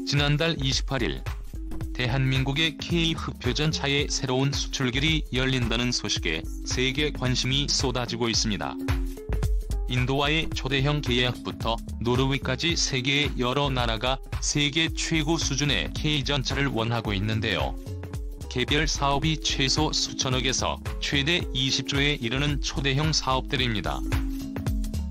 지난달 28일 대한민국의 K-흑표전차의 새로운 수출길이 열린다는 소식에 세계 관심이 쏟아지고 있습니다. 인도와의 초대형 계약부터 노르웨이까지 세계의 여러 나라가 세계 최고 수준의 K전차를 원하고 있는데요. 개별 사업이 최소 수천억에서 최대 20조에 이르는 초대형 사업들입니다.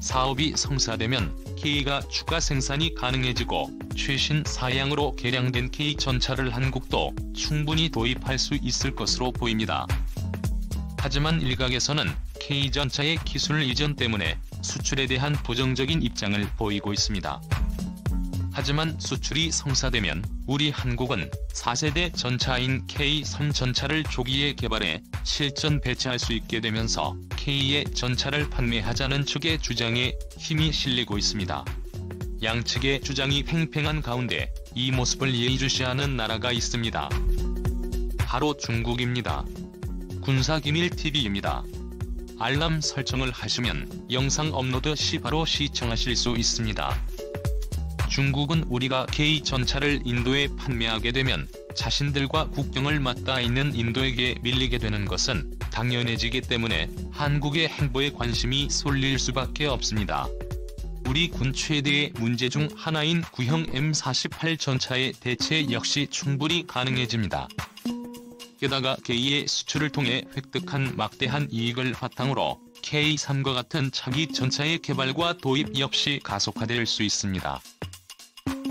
사업이 성사되면 K가 추가 생산이 가능해지고 최신 사양으로 개량된 K전차를 한국도 충분히 도입할 수 있을 것으로 보입니다. 하지만 일각에서는 K전차의 기술 이전 때문에 수출에 대한 부정적인 입장을 보이고 있습니다. 하지만 수출이 성사되면 우리 한국은 4세대 전차인 K3 전차를 조기에 개발해 실전 배치할 수 있게 되면서 K의 전차를 판매하자는 측의 주장에 힘이 실리고 있습니다. 양측의 주장이 팽팽한 가운데 이 모습을 예의주시하는 나라가 있습니다. 바로 중국입니다. 군사기밀TV입니다. 알람 설정을 하시면 영상 업로드 시 바로 시청하실 수 있습니다. 중국은 우리가 K전차를 인도에 판매하게 되면 자신들과 국경을 맞닿아 있는 인도에게 밀리게 되는 것은 당연해지기 때문에 한국의 행보에 관심이 쏠릴 수밖에 없습니다. 우리 군 최대의 문제 중 하나인 구형 M48 전차의 대체 역시 충분히 가능해집니다. 게다가 K의 수출을 통해 획득한 막대한 이익을 바탕으로 K3과 같은 차기 전차의 개발과 도입 역시 가속화될 수 있습니다.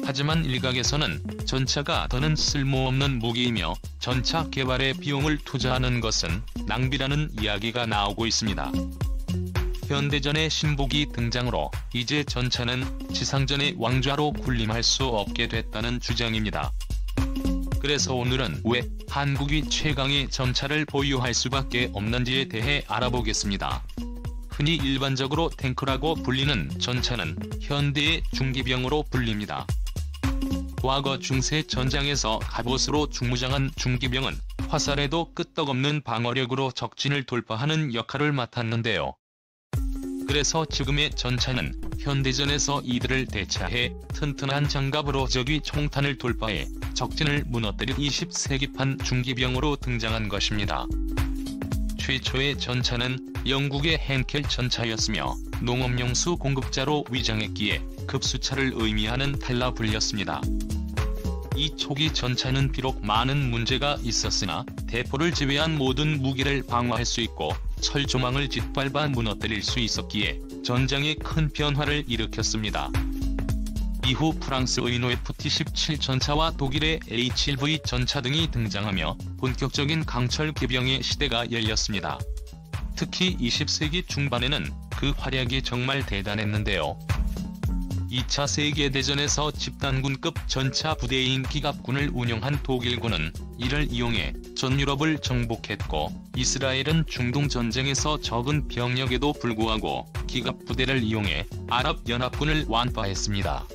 하지만 일각에서는 전차가 더는 쓸모없는 무기이며 전차 개발에 비용을 투자하는 것은 낭비라는 이야기가 나오고 있습니다. 현대전의 신복이 등장으로 이제 전차는 지상전의 왕좌로 군림할 수 없게 됐다는 주장입니다. 그래서 오늘은 왜 한국이 최강의 전차를 보유할 수밖에 없는지에 대해 알아보겠습니다. 흔히 일반적으로 탱크라고 불리는 전차는 현대의 중기병으로 불립니다. 과거 중세 전장에서 갑옷으로 중무장한 중기병은 화살에도 끄떡없는 방어력으로 적진을 돌파하는 역할을 맡았는데요. 그래서 지금의 전차는 현대전에서 이들을 대체해 튼튼한 장갑으로 적의 총탄을 돌파해 적진을 무너뜨릴 20세기판 중기병으로 등장한 것입니다. 최초의 전차는 영국의 henkel 전차였으며 농업용수 공급자로 위장했기에 급수차를 의미하는 달라 불렸습니다. 이 초기 전차는 비록 많은 문제가 있었으나 대포를 제외한 모든 무기를 방어할 수 있고 철조망을 짓밟아 무너뜨릴 수 있었기에 전장에 큰 변화를 일으켰습니다. 이후 프랑스의 F-17 전차와 독일의 HLV 전차 등이 등장하며 본격적인 강철 개병의 시대가 열렸습니다. 특히 20세기 중반에는 그 활약이 정말 대단했는데요. 2차 세계대전에서 집단군급 전차 부대인 기갑군을 운영한 독일군은 이를 이용해 전 유럽을 정복했고, 이스라엘은 중동전쟁에서 적은 병력에도 불구하고 기갑부대를 이용해 아랍연합군을 완파했습니다.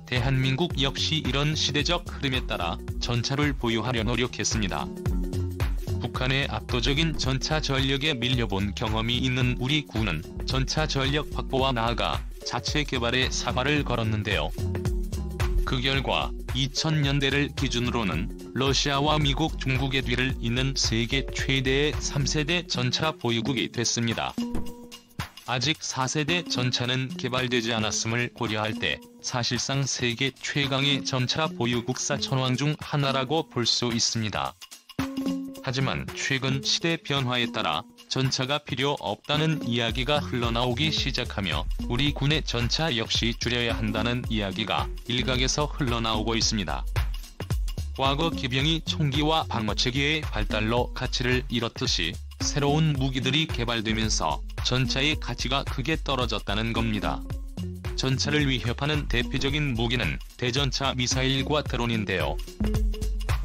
대한민국 역시 이런 시대적 흐름에 따라 전차를 보유하려 노력했습니다. 북한의 압도적인 전차 전력에 밀려본 경험이 있는 우리 군은 전차 전력 확보와 나아가 자체 개발에 사활을 걸었는데요. 그 결과 2000년대를 기준으로는 러시아와 미국, 중국의 뒤를 잇는 세계 최대의 3세대 전차 보유국이 됐습니다. 아직 4세대 전차는 개발되지 않았음을 고려할 때 사실상 세계 최강의 전차 보유국 4천왕 중 하나라고 볼 수 있습니다. 하지만 최근 시대 변화에 따라 전차가 필요 없다는 이야기가 흘러나오기 시작하며 우리 군의 전차 역시 줄여야 한다는 이야기가 일각에서 흘러나오고 있습니다. 과거 기병이 총기와 방어체계의 발달로 가치를 잃었듯이 새로운 무기들이 개발되면서 전차의 가치가 크게 떨어졌다는 겁니다. 전차를 위협하는 대표적인 무기는 대전차 미사일과 드론인데요.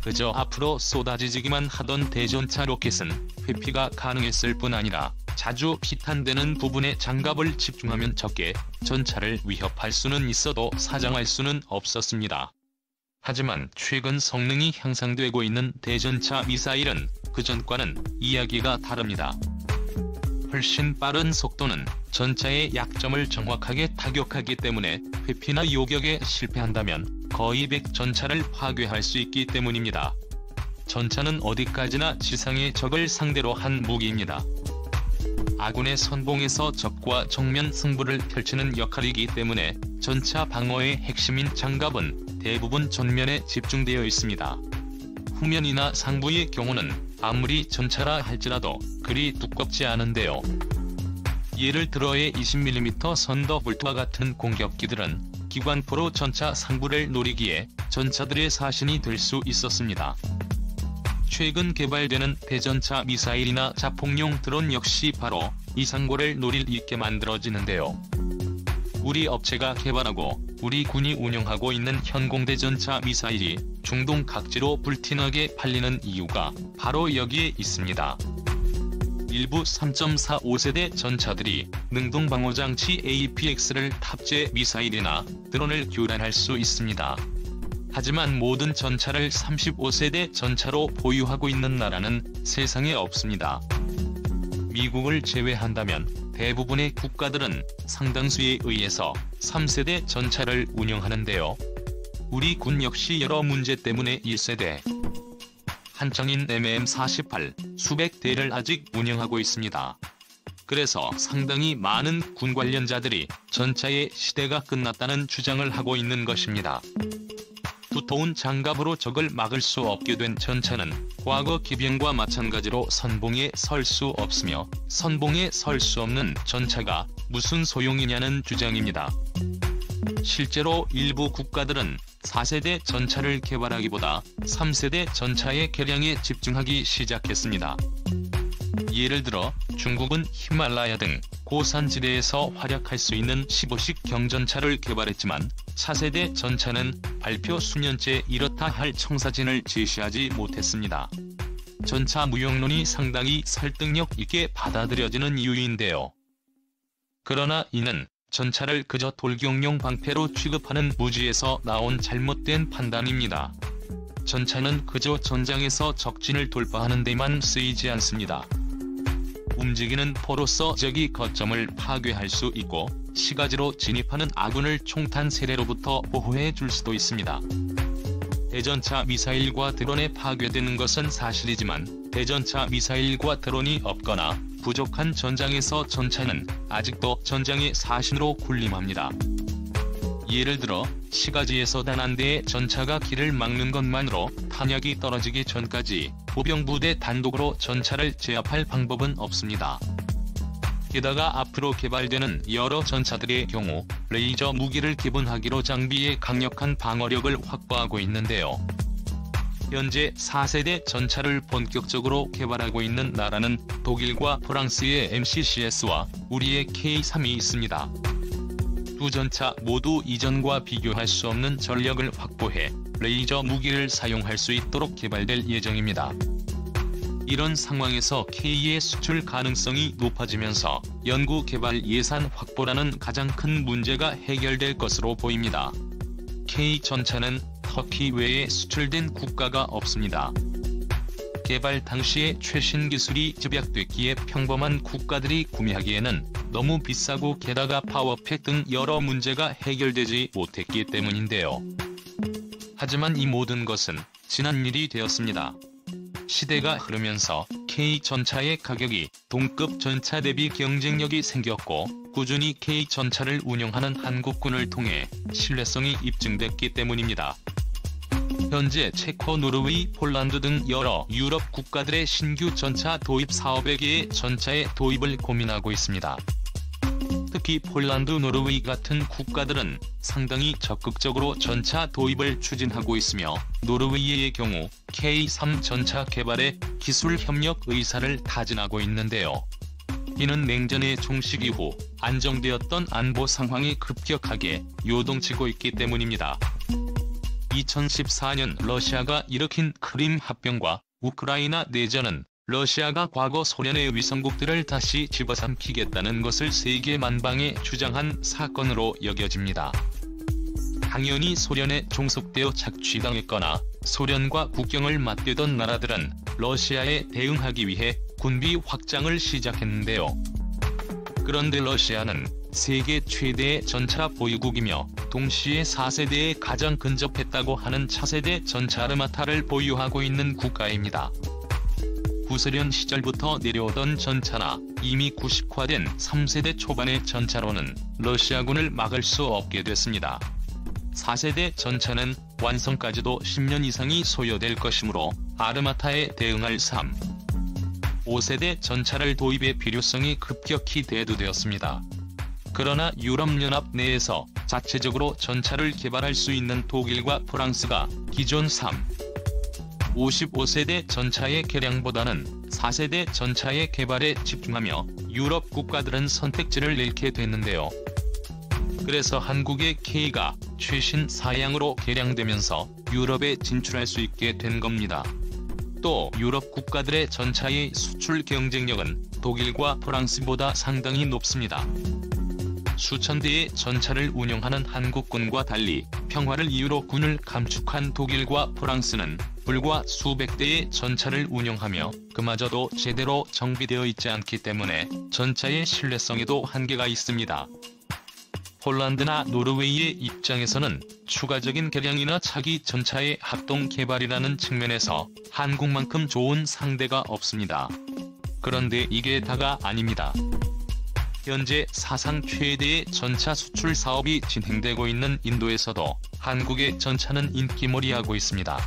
그저 앞으로 쏟아지기만 하던 대전차 로켓은 회피가 가능했을 뿐 아니라 자주 피탄되는 부분에 장갑을 집중하면 적게 전차를 위협할 수는 있어도 사정할 수는 없었습니다. 하지만 최근 성능이 향상되고 있는 대전차 미사일은 그전과는 이야기가 다릅니다. 훨씬 빠른 속도는 전차의 약점을 정확하게 타격하기 때문에 회피나 요격에 실패한다면 거의 100 전차를 파괴할 수 있기 때문입니다. 전차는 어디까지나 지상의 적을 상대로 한 무기입니다. 아군의 선봉에서 적과 정면 승부를 펼치는 역할이기 때문에 전차 방어의 핵심인 장갑은 대부분 전면에 집중되어 있습니다. 후면이나 상부의 경우는 아무리 전차라 할지라도 그리 두껍지 않은데요. 예를 들어의 20mm 선더볼트와 같은 공격기들은 기관포로 전차 상부를 노리기에 전차들의 사신이 될 수 있었습니다. 최근 개발되는 대전차 미사일이나 자폭용 드론 역시 바로 이 상고를 노릴 있게 만들어지는데요. 우리 업체가 개발하고 우리 군이 운영하고 있는 현공대 전차 미사일이 중동 각지로 불티나게 팔리는 이유가 바로 여기에 있습니다. 일부 3.45세대 전차들이 능동방어장치 APX를 탑재 미사일이나 드론을 교란할 수 있습니다. 하지만 모든 전차를 35세대 전차로 보유하고 있는 나라는 세상에 없습니다. 미국을 제외한다면 대부분의 국가들은 상당수에 의해서 3세대 전차를 운영하는데요. 우리 군 역시 여러 문제 때문에 1세대 한창인 MM48 수백 대를 아직 운영하고 있습니다. 그래서 상당히 많은 군 관련자들이 전차의 시대가 끝났다는 주장을 하고 있는 것입니다. 두터운 장갑으로 적을 막을 수 없게 된 전차는 과거 기병과 마찬가지로 선봉에 설 수 없으며 선봉에 설 수 없는 전차가 무슨 소용이냐는 주장입니다. 실제로 일부 국가들은 4세대 전차를 개발하기보다 3세대 전차의 개량에 집중하기 시작했습니다. 예를 들어 중국은 히말라야 등 고산지대에서 활약할 수 있는 15식 경전차를 개발했지만 차세대 전차는 발표 수년째 이렇다 할 청사진을 제시하지 못했습니다. 전차 무용론이 상당히 설득력 있게 받아들여지는 이유인데요. 그러나 이는 전차를 그저 돌격용 방패로 취급하는 무지에서 나온 잘못된 판단입니다. 전차는 그저 전장에서 적진을 돌파하는 데만 쓰이지 않습니다. 움직이는 포로서 적이 거점을 파괴할 수 있고 시가지로 진입하는 아군을 총탄 세례로부터 보호해 줄 수도 있습니다. 대전차 미사일과 드론에 파괴되는 것은 사실이지만 대전차 미사일과 드론이 없거나 부족한 전장에서 전차는 아직도 전장의 사신으로 군림합니다. 예를 들어 시가지에서 단 한 대의 전차가 길을 막는 것만으로 탄약이 떨어지기 전까지 보병부대 단독으로 전차를 제압할 방법은 없습니다. 게다가 앞으로 개발되는 여러 전차들의 경우 레이저 무기를 기본하기로 장비의 강력한 방어력을 확보하고 있는데요. 현재 4세대 전차를 본격적으로 개발하고 있는 나라는 독일과 프랑스의 MCCS와 우리의 K3이 있습니다. 두 전차 모두 이전과 비교할 수 없는 전력을 확보해 레이저 무기를 사용할 수 있도록 개발될 예정입니다. 이런 상황에서 K의 수출 가능성이 높아지면서 연구개발 예산 확보라는 가장 큰 문제가 해결될 것으로 보입니다. K 전차는 터키 외에 수출된 국가가 없습니다. 개발 당시에 최신 기술이 집약됐기에 평범한 국가들이 구매하기에는 너무 비싸고 게다가 파워팩 등 여러 문제가 해결되지 못했기 때문인데요. 하지만 이 모든 것은 지난 일이 되었습니다. 시대가 흐르면서 K 전차의 가격이 동급 전차 대비 경쟁력이 생겼고 꾸준히 K 전차를 운영하는 한국군을 통해 신뢰성이 입증됐기 때문입니다. 현재 체코, 노르웨이, 폴란드 등 여러 유럽 국가들의 신규 전차 도입 사업에 개의 전차의 도입을 고민하고 있습니다. 특히 폴란드, 노르웨이 같은 국가들은 상당히 적극적으로 전차 도입을 추진하고 있으며 노르웨이의 경우 K3 전차 개발에 기술 협력 의사를 타진하고 있는데요. 이는 냉전의 종식 이후 안정되었던 안보 상황이 급격하게 요동치고 있기 때문입니다. 2014년 러시아가 일으킨 크림 합병과 우크라이나 내전은 러시아가 과거 소련의 위성국들을 다시 집어삼키겠다는 것을 세계 만방에 주장한 사건으로 여겨집니다. 당연히 소련에 종속되어 착취당했거나 소련과 국경을 맞대던 나라들은 러시아에 대응하기 위해 군비 확장을 시작했는데요. 그런데 러시아는 세계 최대의 전차 보유국이며 동시에 4세대에 가장 근접했다고 하는 차세대 전차 아르마타를 보유하고 있는 국가입니다. 구소련 시절부터 내려오던 전차나 이미 90화된 3세대 초반의 전차로는 러시아군을 막을 수 없게 됐습니다. 4세대 전차는 완성까지도 10년 이상이 소요될 것이므로 아르마타에 대응할 3, 5세대 전차를 도입의 필요성이 급격히 대두되었습니다. 그러나 유럽연합 내에서 자체적으로 전차를 개발할 수 있는 독일과 프랑스가 기존 3, 55세대 전차의 개량보다는 4세대 전차의 개발에 집중하며 유럽 국가들은 선택지를 잃게 됐는데요. 그래서 한국의 K가 최신 사양으로 개량되면서 유럽에 진출할 수 있게 된 겁니다. 또 유럽 국가들의 전차의 수출 경쟁력은 독일과 프랑스보다 상당히 높습니다. 수천 대의 전차를 운용하는 한국군과 달리 평화를 이유로 군을 감축한 독일과 프랑스는 불과 수백 대의 전차를 운용하며 그마저도 제대로 정비되어 있지 않기 때문에 전차의 신뢰성에도 한계가 있습니다. 폴란드나 노르웨이의 입장에서는 추가적인 개량이나 차기 전차의 합동 개발이라는 측면에서 한국만큼 좋은 상대가 없습니다. 그런데 이게 다가 아닙니다. 현재 사상 최대의 전차 수출 사업이 진행되고 있는 인도에서도 한국의 전차는 인기몰이하고 있습니다.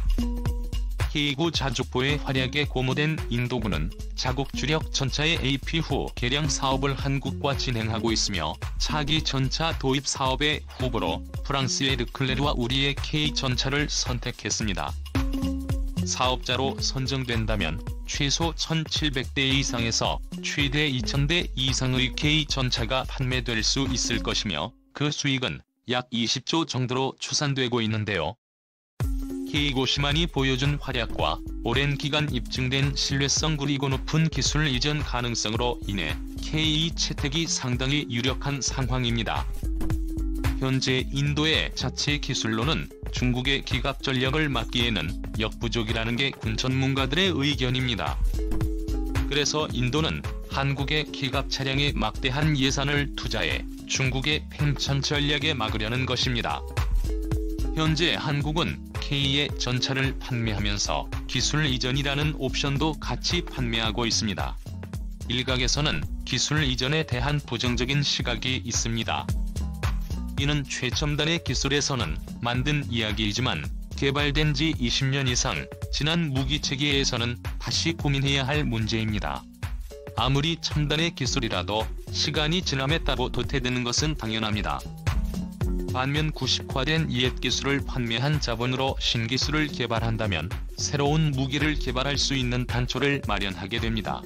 K9 자주포의 활약에 고무된 인도군은 자국 주력 전차의 AP 후 개량 사업을 한국과 진행하고 있으며 차기 전차 도입 사업의 후보로 프랑스의 르클레르와 우리의 K 전차를 선택했습니다. 사업자로 선정된다면 최소 1,700대 이상에서 최대 2,000대 이상의 K 전차가 판매될 수 있을 것이며 그 수익은 약 20조 정도로 추산되고 있는데요. K5시만이 보여준 활약과 오랜 기간 입증된 신뢰성 그리고 높은 기술 이전 가능성으로 인해 K2 채택이 상당히 유력한 상황입니다. 현재 인도의 자체 기술로는 중국의 기갑 전력을 막기에는 역부족이라는 게 군 전문가들의 의견입니다. 그래서 인도는 한국의 기갑 차량에 막대한 예산을 투자해 중국의 팽창 전략에 막으려는 것입니다. 현재 한국은 K의 전차를 판매하면서 기술 이전이라는 옵션도 같이 판매하고 있습니다. 일각에서는 기술 이전에 대한 부정적인 시각이 있습니다. 이는 최첨단의 기술에서는 만든 이야기이지만 개발된 지 20년 이상 지난 무기체계에서는 다시 고민해야 할 문제입니다. 아무리 첨단의 기술이라도 시간이 지남에 따라 도태되는 것은 당연합니다. 반면 90화된 옛 기술을 판매한 자본으로 신기술을 개발한다면 새로운 무기를 개발할 수 있는 단초를 마련하게 됩니다.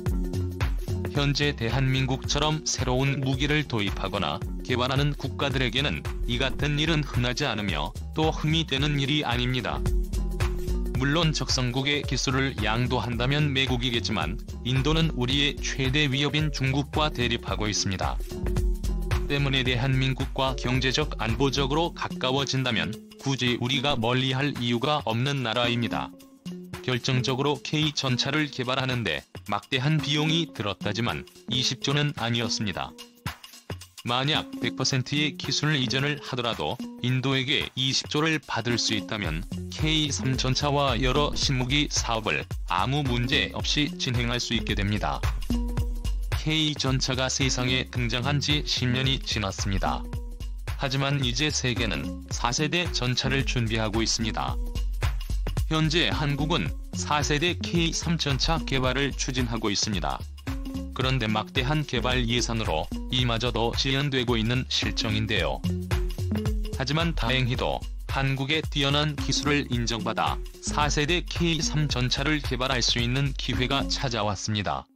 현재 대한민국처럼 새로운 무기를 도입하거나 개발하는 국가들에게는 이 같은 일은 흔하지 않으며 또 흠이 되는 일이 아닙니다. 물론 적성국의 기술을 양도한다면 매국이겠지만 인도는 우리의 최대 위협인 중국과 대립하고 있습니다. 때문에 대한민국과 경제적 안보적으로 가까워진다면 굳이 우리가 멀리할 이유가 없는 나라입니다. 결정적으로 K 전차를 개발하는데 막대한 비용이 들었다지만 20조는 아니었습니다. 만약 100%의 기술 이전을 하더라도 인도에게 20조를 받을 수 있다면 K3 전차와 여러 신무기 사업을 아무 문제 없이 진행할 수 있게 됩니다. K 전차가 세상에 등장한 지 10년이 지났습니다. 하지만 이제 세계는 4세대 전차를 준비하고 있습니다. 현재 한국은 4세대 K3 전차 개발을 추진하고 있습니다. 그런데 막대한 개발 예산으로 이마저도 지연되고 있는 실정인데요. 하지만 다행히도 한국의 뛰어난 기술을 인정받아 4세대 K3 전차를 개발할 수 있는 기회가 찾아왔습니다.